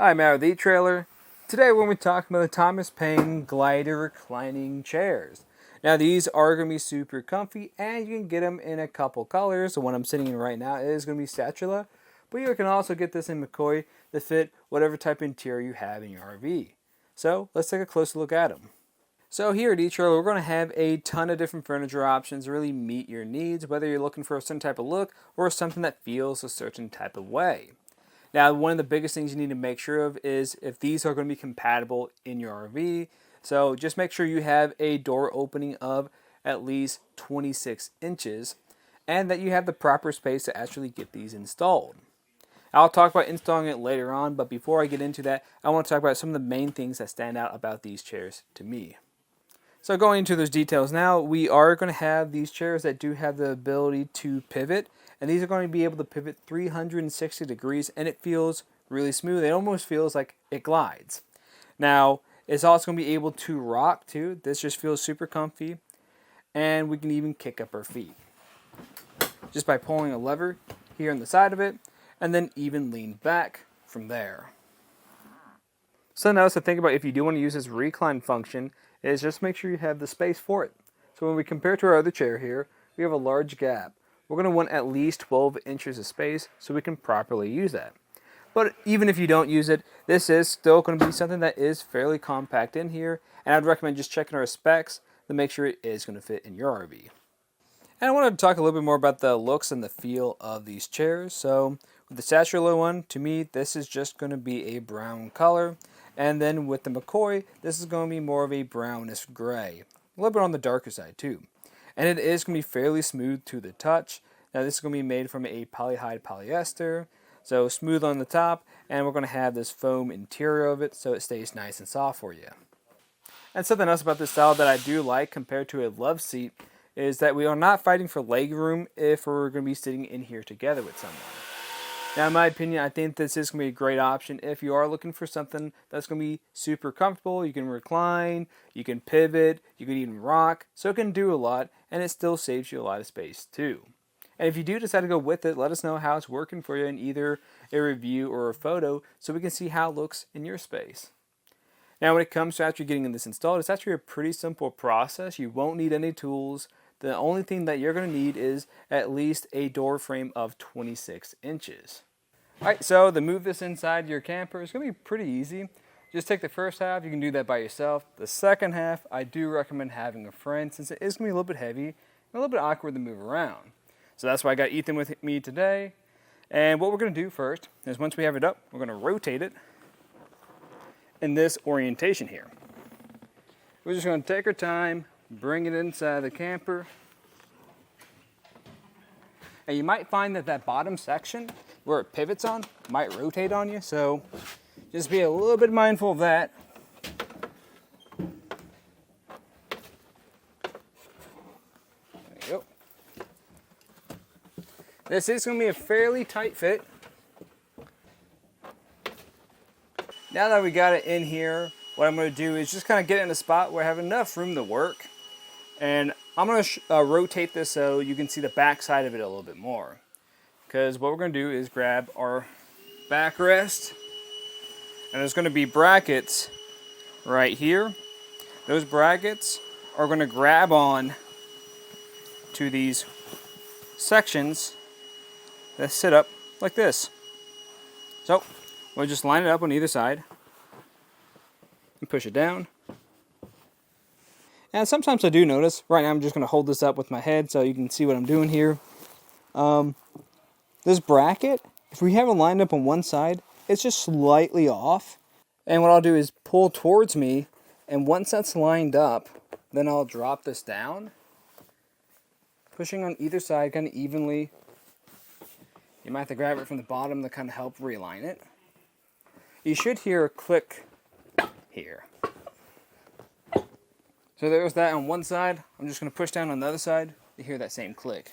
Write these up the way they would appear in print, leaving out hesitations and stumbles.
Hi, Matt with eTrailer. Today we're going to be talking about the Thomas Payne glider reclining chairs. Now these are going to be super comfy and you can get them in a couple colors. The one I'm sitting in right now is going to be Satula, but you can also get this in McCoy to fit whatever type of interior you have in your RV. So let's take a closer look at them. So here at eTrailer, we're going to have a ton of different furniture options to really meet your needs, whether you're looking for a certain type of look or something that feels a certain type of way. Now, one of the biggest things you need to make sure of is if these are going to be compatible in your RV. So just make sure you have a door opening of at least 26 inches and that you have the proper space to actually get these installed. I'll talk about installing it later on, but before I get into that, I want to talk about some of the main things that stand out about these chairs to me. So going into those details now, we are going to have these chairs that do have the ability to pivot. And these are going to be able to pivot 360 degrees and it feels really smooth. It almost feels like it glides. Now, it's also going to be able to rock too. This just feels super comfy. And we can even kick up our feet just by pulling a lever here on the side of it and then even lean back from there. Something else to think about if you do want to use this recline function is just make sure you have the space for it. So when we compare to our other chair here, we have a large gap. We're going to want at least 12 inches of space so we can properly use that. But even if you don't use it, this is still going to be something that is fairly compact in here. And I'd recommend just checking our specs to make sure it is going to fit in your RV. And I wanted to talk a little bit more about the looks and the feel of these chairs. So with the Satula one, to me, this is just going to be a brown color. And then with the McCoy, this is going to be more of a brownish gray. A little bit on the darker side too. And it is going to be fairly smooth to the touch. Now this is going to be made from a polyhide polyester. So smooth on the top. And we're going to have this foam interior of it so it stays nice and soft for you. And something else about this style that I do like compared to a love seat is that we are not fighting for leg room if we're going to be sitting in here together with someone. Now in my opinion, I think this is going to be a great option if you are looking for something that's going to be super comfortable. You can recline, you can pivot, you can even rock, so it can do a lot and it still saves you a lot of space too. And if you do decide to go with it, let us know how it's working for you in either a review or a photo so we can see how it looks in your space. Now when it comes to actually getting this installed, it's actually a pretty simple process. You won't need any tools. The only thing that you're going to need is at least a door frame of 26 inches. Alright, so to move this inside your camper is going to be pretty easy. Just take the first half, you can do that by yourself. The second half, I do recommend having a friend since it is going to be a little bit heavy and a little bit awkward to move around. So that's why I got Ethan with me today. And what we're going to do first is once we have it up, we're going to rotate it in this orientation here. We're just going to take our time, bring it inside the camper. And you might find that that bottom section where it pivots on might rotate on you, so just be a little bit mindful of that. There you go. This is going to be a fairly tight fit. Now that we got it in here, what I'm going to do is just kind of get it in a spot where I have enough room to work. And I'm going to rotate this so you can see the back side of it a little bit more. Because what we're going to do is grab our backrest. And there's going to be brackets right here. Those brackets are going to grab on to these sections that sit up like this. So we'll just line it up on either side and push it down. And sometimes I do notice, right now I'm just going to hold this up with my head so you can see what I'm doing here. This bracket, if we have it lined up on one side, it's just slightly off. And what I'll do is pull towards me, and once that's lined up, then I'll drop this down, pushing on either side kind of evenly. You might have to grab it from the bottom to kind of help realign it. You should hear a click here. So there's that on one side. I'm just going to push down on the other side to hear that same click.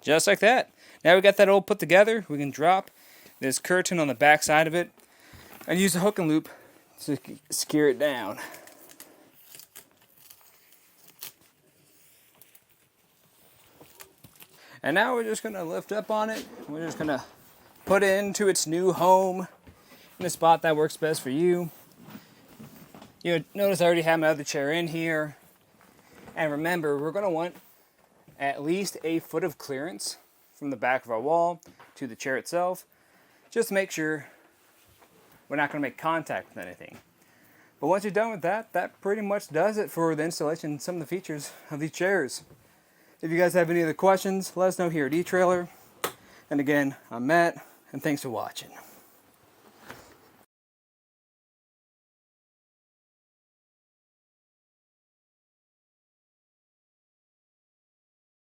Just like that. Now we got that all put together, we can drop this curtain on the back side of it and use a hook and loop to secure it down. And now we're just going to lift up on it. We're just going to put it into its new home in a spot that works best for you. You notice I already have my other chair in here. And remember, we're going to want at least 1 foot of clearance from the back of our wall to the chair itself. Just to make sure we're not going to make contact with anything. But once you're done with that, that pretty much does it for the installation and some of the features of these chairs. If you guys have any other questions, let us know here at etrailer. And again, I'm Matt, and thanks for watching.